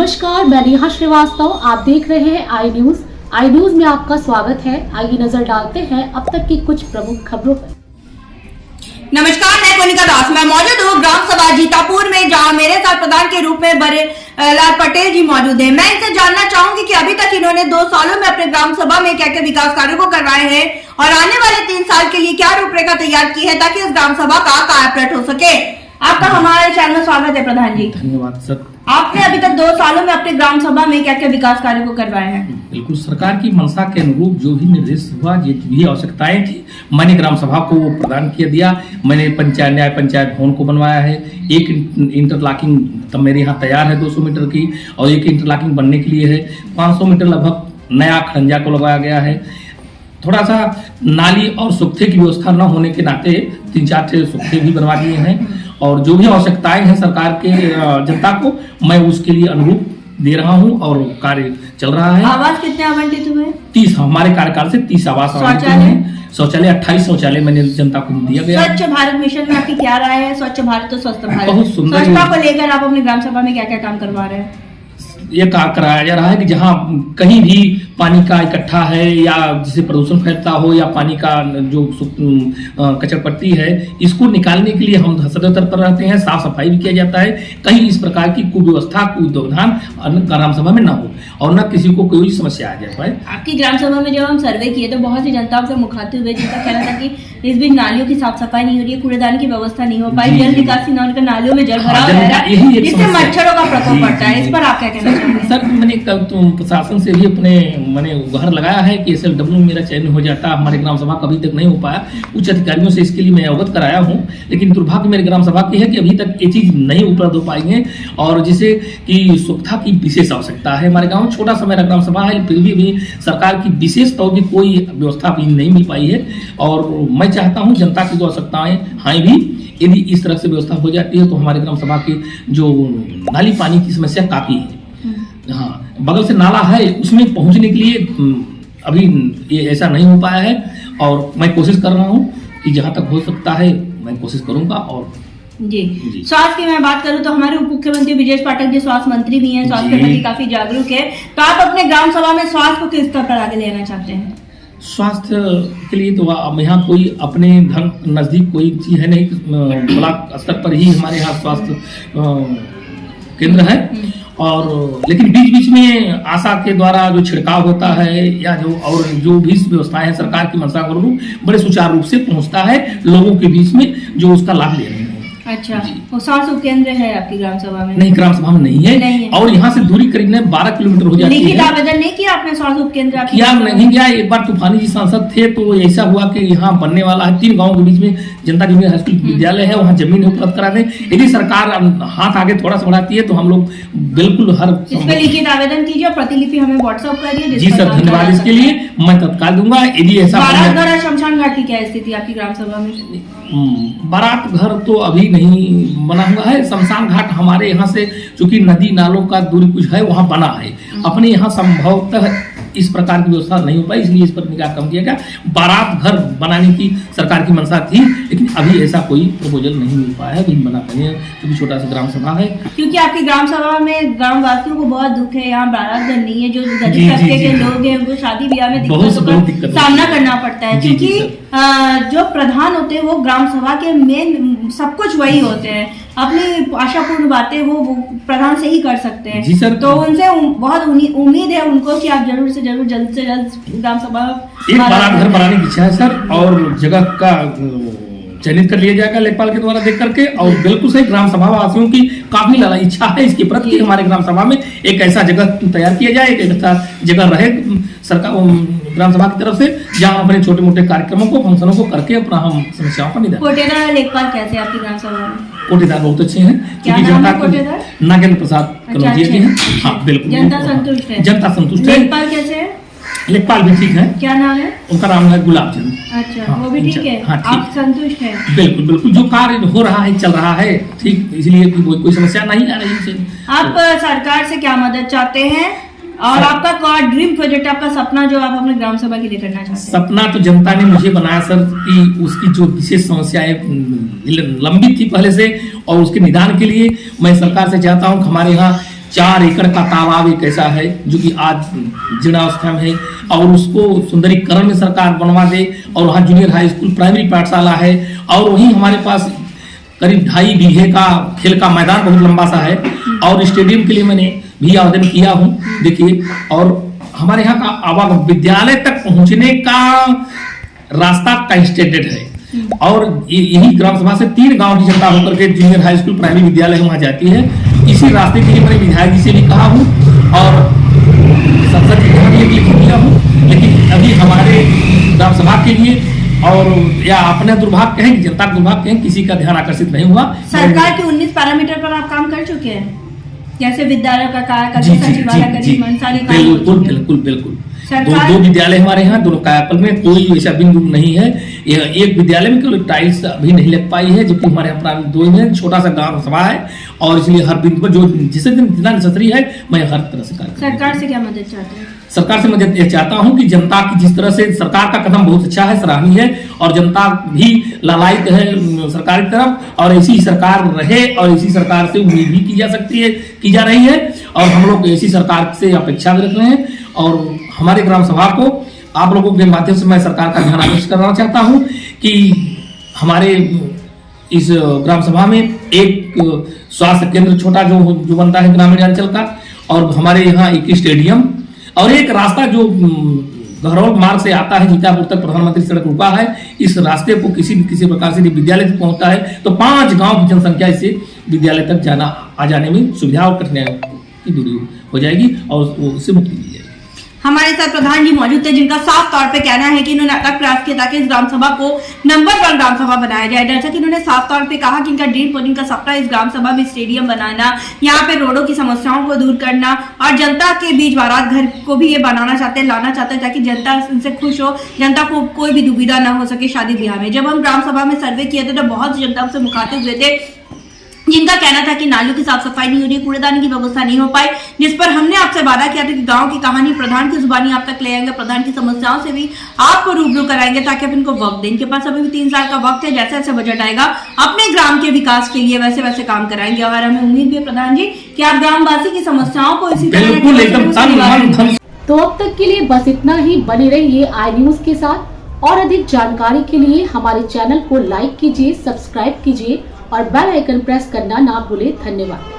नमस्कार, मैं नेहा श्रीवास्तव। आप देख रहे हैं आई न्यूज में आपका स्वागत है। आइए नजर डालते हैं अब तक की कुछ प्रमुख खबरों पर। नमस्कार, मैं कोनिका दास। मैं मौजूद हूँ ग्राम सभा जीतापुर में, जहाँ मेरे साथ प्रधान के रूप में बड़े लाल पटेल जी मौजूद हैं। मैं इनसे जानना चाहूंगी कि अभी तक इन्होंने 2 सालों में अपने ग्राम सभा में क्या क्या विकास कार्यों को करवाए हैं और आने वाले 3 साल के लिए क्या रूपरेखा तैयार की है ताकि इस ग्राम सभा का कायापलट हो सके। आपका हमारे चैनल में स्वागत है प्रधान जी। धन्यवाद सर। आपने अभी तक 2 सालों में अपने ग्राम सभा में क्या क्या विकास कार्यों को करवाए हैं? बिल्कुल, सरकार की मंशा के अनुरूप जो भी निर्देश हुआ, जो भी आवश्यकताएं थी, मैंने ग्राम सभा को प्रदान किया दिया। मैंने पंचायत भवन को बनवाया है। एक इंटरलॉकिंग तब मेरे यहाँ तैयार है 200 मीटर की, और एक इंटरलॉकिंग बनने के लिए है 500 मीटर लगभग नया खड़ंजा को लगाया गया है। थोड़ा सा नाली और सुख्ते की व्यवस्था न होने के नाते 3-4 सुख्ते भी बनवा दिए हैं, और जो भी आवश्यकताएं हैं सरकार के जनता को, मैं उसके लिए अनुरूप दे रहा हूं और कार्य चल रहा है। आवास कितने आवंटित हुए? 30 हमारे कार्यकाल से 30 आवास आवंटित हैं। शौचालय 28 शौचालय मैंने जनता को दिया गया। स्वच्छ भारत मिशन में आपकी क्या राय है? स्वच्छ भारत तो स्वस्थ भारत, बहुत सुंदर। स्वच्छता को लेकर आप अपने ग्राम सभा में क्या क्या काम करवा रहे हैं? ये कार्य कराया जा रहा है कि जहाँ कहीं भी पानी का इकट्ठा है या जिससे प्रदूषण फैलता हो, या पानी का जो कचरपट्टी है, इसको निकालने के लिए हम सदैव तत्पर रहते हैं। साफ सफाई भी किया जाता है। कहीं इस प्रकार की कुव्यवस्था, कुव्यवधान ग्राम सभा में न हो और न किसी को कोई समस्या आ जाए पाए। आपकी ग्राम सभा में जब हम सर्वे किए तो बहुत सी जनता से मुखातिब हुए, जिनका कहना था कि इस बीच नालियों की साफ सफाई नहीं हो रही है, कूड़ेदान की व्यवस्था नहीं हो पाई, जल निकासी न होकर नालियों में जल भराव रह रहा है, जिससे मच्छरों का प्रकोप बढ़ता है। इस पर आप क्या कहना चाहेंगे? सर, मैंने प्रशासन से भी मैंने गुहार लगाया है कि SLW में मेरा चयन हो जाता। हमारे ग्राम सभा कभी तक नहीं हो पाया। उच्च अधिकारियों से इसके लिए मैं अवगत कराया हूँ, लेकिन दुर्भाग्य मेरे ग्राम सभा की है कि अभी तक ये चीज नहीं उपलब्ध हो पाई है, और जिसे कि स्वच्छता की विशेष आवश्यकता है। हमारे गाँव छोटा सा मेरा ग्राम सभा है, फिर भी सरकार की विशेष तौर की कोई व्यवस्था अभी नहीं मिल पाई है। और मैं चाहता हूँ जनता की जो आवश्यकताएं हैं भी, यदि इस तरह से व्यवस्था हो जाती है तो हमारे ग्राम सभा की जो नाली पानी की समस्या काफी है। हाँ, बगल से नाला है, उसमें पहुंचने के लिए अभी ये ऐसा नहीं हो पाया है, और मैं कोशिश कर रहा हूँ कि जहां तक हो सकता है मैं कोशिश करूंगा। और जी, स्वास्थ्य की मैं बात करूं तो हमारे उप मुख्यमंत्री ब्रिजेश पाठक जी स्वास्थ्य मंत्री भी हैं, स्वास्थ्य के प्रति काफी जागरूक है। तो आप अपने ग्राम सभा में स्वास्थ्य को किस स्तर पर आगे लेना चाहते हैं? स्वास्थ्य के लिए तो अब यहाँ कोई अपने घर नजदीक कोई चीज है नहीं। ब्लॉक स्तर पर ही हमारे यहाँ स्वास्थ्य केंद्र है, और लेकिन बीच बीच में आशा के द्वारा जो छिड़काव होता है, या जो भी व्यवस्थाएं हैं सरकार की मंशा के अनुरूप बड़े सुचारू रूप से पहुंचता है लोगों के बीच में, जो उसका लाभ ले रहे हैं। अच्छा, वो स्वास्थ्य उपकेंद्र है आपकी ग्राम सभा में? नहीं, ग्राम सभा में नहीं है। और यहाँ से दूरी करीब 12 किलोमीटर हो जाती है। लिखित आवेदन नहीं किया आपने स्वास्थ्य उपकेंद्र? किया नहीं गया। एक बार तूफानी जी सांसद थे तो ऐसा हुआ कि यहाँ बनने वाला है 3 गाँव के बीच में जनता जूनियर हाई स्कूल विद्यालय है, वहाँ जमीन उपलब्ध करा दें। यदि सरकार हाथ आगे थोड़ा सा बढ़ाती है तो हम लोग बिल्कुल हर इस पे लिखित आवेदन कीजिए, प्रतिलिपि हमें व्हाट्सएप करिए। जी सर, धन्यवाद इसके लिए, मैं तत्काल दूंगा। यदि ऐसा बारात घर शमशान घाट की क्या स्थिति आपकी ग्राम सभा में? बारात घर तो अभी नहीं बना हुआ है। शमशान घाट हमारे यहाँ से चूंकि नदी नालों का दूरी कुछ है, वहाँ बना है। अपने यहाँ संभवतः इस प्रकार की व्यवस्था नहीं हो पाई, इसलिए इस पर निगाह कम किया गया। बारात घर बनाने की सरकार की मंशा थी, लेकिन अभी ऐसा कोई प्रपोजल नहीं मिल पाया है, नहीं बना पाए, क्योंकि छोटा सा ग्राम सभा है। क्योंकि आपकी ग्राम सभा में ग्राम वासियों को बहुत दुख है, यहाँ बारात घर नहीं है, जो गरीब तबके के लोग हैं उनको शादी ब्याह में दिक्कतों का सामना करना पड़ता है, क्योंकि जो प्रधान होते हैं वो ग्राम सभा के मेन सब कुछ वही होते हैं। अपनी आशापूर्ण बातें वो प्रधान से ही कर सकते हैं। जी सर, तो उनसे बहुत उम्मीद है उनको कि आप जल्द से जल्द ग्राम सभा एक बारात घर बनाने की इच्छा है सर, और जगह का चयनित कर लिया जाएगा लेखपाल के द्वारा देख करके। और बिल्कुल सही, ग्राम सभा वासियों की काफी लाला इच्छा है इसके प्रति कि हमारे ग्राम सभा में एक ऐसा जगह तैयार किया जाए, एक ऐसा जगह रहे सरकार ग्राम सभा की तरफ से, जहाँ अपने छोटे मोटे कार्यक्रमों को, फंक्शनों को करके अपना हम समस्याओं का निदान। कोटेदार लेखपाल कैसे आपकी ग्राम सभा में? कोटेदार बहुत अच्छे हैं, क्या नाम है कोटेदार? नागेंद्र प्रसाद कनौजिया जी हैं। हाँ बिल्कुल, जनता संतुष्ट है? जनता संतुष्ट है। लेखपाल कैसे है? लेखपाल भी ठीक है। क्या नाम है उनका? नाम है गुलाब चंद। अच्छा, हाँ, वो भी ठीक है। हाँ, आप संतुष्ट हैं? बिल्कुल बिल्कुल, जो कार्य हो रहा है चल रहा है ठीक, इसलिए कोई समस्या नहीं आ रही है। आप सरकार से क्या मदद चाहते हैं, और आपका क्या ड्रीम प्रोजेक्ट, आपका सपना जो आप अपने ग्राम सभा के लिए करना चाहते हैं? सपना तो जनता ने मुझे बनाया सर, कि उसकी जो विशेष समस्याएं लंबित थी पहले से, और उसके निदान के लिए मैं सरकार से चाहता हूँ कि हमारे यहाँ 4 एकड़ का तालाब एक ऐसा है जो कि आज जीर्णावस्था में है, और उसको सुंदरीकरण में सरकार बनवा दे। और वहाँ जूनियर हाई स्कूल प्राइमरी पाठशाला है, और वहीं हमारे पास करीब 2.5 बीघे का खेल का मैदान बहुत लंबा सा है, और स्टेडियम के लिए मैंने भी आवेदन किया हूँ। देखिए, और हमारे यहाँ का आवागमन विद्यालय तक पहुँचने का रास्ता कंस्ट्रक्टेड है, और यही ग्राम सभा से 3 गांव की जनता होकर के जूनियर हाई स्कूल प्राइमरी विद्यालय वहाँ जाती है। इसी रास्ते के लिए मैंने विधायक जी से भी कहा हूँ और संसद जी को भी लिख दिया हूँ, लेकिन अभी हमारे ग्राम सभा के लिए और या अपने दुर्भाग्य कहें, जनता का दुर्भाग्य कहें, किसी का ध्यान आकर्षित नहीं हुआ। सरकार के 19 पैरामीटर पर आप काम कर चुके हैं, जैसे विद्यालय का कायाकल्प, सचिवालय का बिल्कुल। दो विद्यालय हमारे यहाँ, दोनों कायाकल्प में कोई ऐसा बिंदु नहीं है। एक विद्यालय में केवल टाइल्स अभी नहीं लग पाई है, जबकि हमारे यहाँ प्राइमरी 2 में छोटा सा ग्राम सभा है, और इसलिए हर बिंदु पर जो जिसे जितना नेसेसरी है मैं हर तरह से कार्य। सरकार से क्या मदद चाहते हैं? सरकार से मदद ये चाहता हूं कि जनता की जिस तरह से सरकार का कदम बहुत अच्छा है, सराहनीय है, और जनता भी लालायित है सरकार की तरफ, और ऐसी सरकार रहे, और ऐसी सरकार से उम्मीद भी की जा सकती है, की जा रही है, और हम लोग ऐसी सरकार से अपेक्षा भी रख रहे हैं। और हमारे ग्राम सभा को आप लोगों के माध्यम से मैं सरकार का ध्यान आकर्षित करना चाहता हूं कि हमारे इस ग्राम सभा में एक स्वास्थ्य केंद्र छोटा जो बनता है ग्रामीण अंचल का, और हमारे यहाँ एक स्टेडियम और एक रास्ता जो घरौल मार्ग से आता है जीतापुर तक, प्रधानमंत्री सड़क रुका है। इस रास्ते को किसी प्रकार से विद्यालय तक पहुंचता है तो 5 गांव की जनसंख्या इससे विद्यालय तक आ जाने में सुविधा और कठिनाइयों की दूरी हो जाएगी, और वो इससे मुक्ति मिल जाएगी। हमारे साथ प्रधान जी मौजूद थे, जिनका साफ तौर पे कहना है कि इन्होंने अब तक प्रयास किया ताकि इस ग्राम सभा को नंबर 1 ग्राम सभा बनाया जाए। जैसा कि इन्होंने साफ तौर पे कहा कि इनका ड्रीम और इनका सपना इस ग्राम सभा में स्टेडियम बनाना, यहाँ पे रोडों की समस्याओं को दूर करना, और जनता के बीच बारात घर को भी ये बनाना चाहते हैं, लाना चाहते हैं, ताकि जनता इनसे खुश हो, जनता को कोई भी दुविधा ना हो सके शादी ब्याह में। जब हम ग्राम सभा में सर्वे किए थे तो बहुत जनता हमसे मुखातिब हुए थे, जिनका कहना था कि नालियों की साफ सफाई नहीं हो रही, कूड़ेदानी की व्यवस्था नहीं हो पाई, जिस पर हमने आपसे वादा किया था कि गांव की कहानी प्रधान की जुबानी आप तक ले आएंगे, प्रधान की समस्याओं से भी आपको रूबरू कराएंगे, ताकि आप इनको वक्त दें। इनके पास अभी भी 3 साल का वक्त है, जैसे जैसे बजट आएगा अपने ग्राम के विकास के लिए वैसे वैसे काम कराएंगे। और हमें उम्मीद भी है प्रधान जी कि आप ग्रामवासी की समस्याओं को इसी तरह। तो अब तक के लिए बस इतना ही। बने रहिए आई न्यूज के साथ, और अधिक जानकारी के लिए हमारे चैनल को लाइक कीजिए, सब्सक्राइब कीजिए और बेल आइकन प्रेस करना ना भूले। धन्यवाद।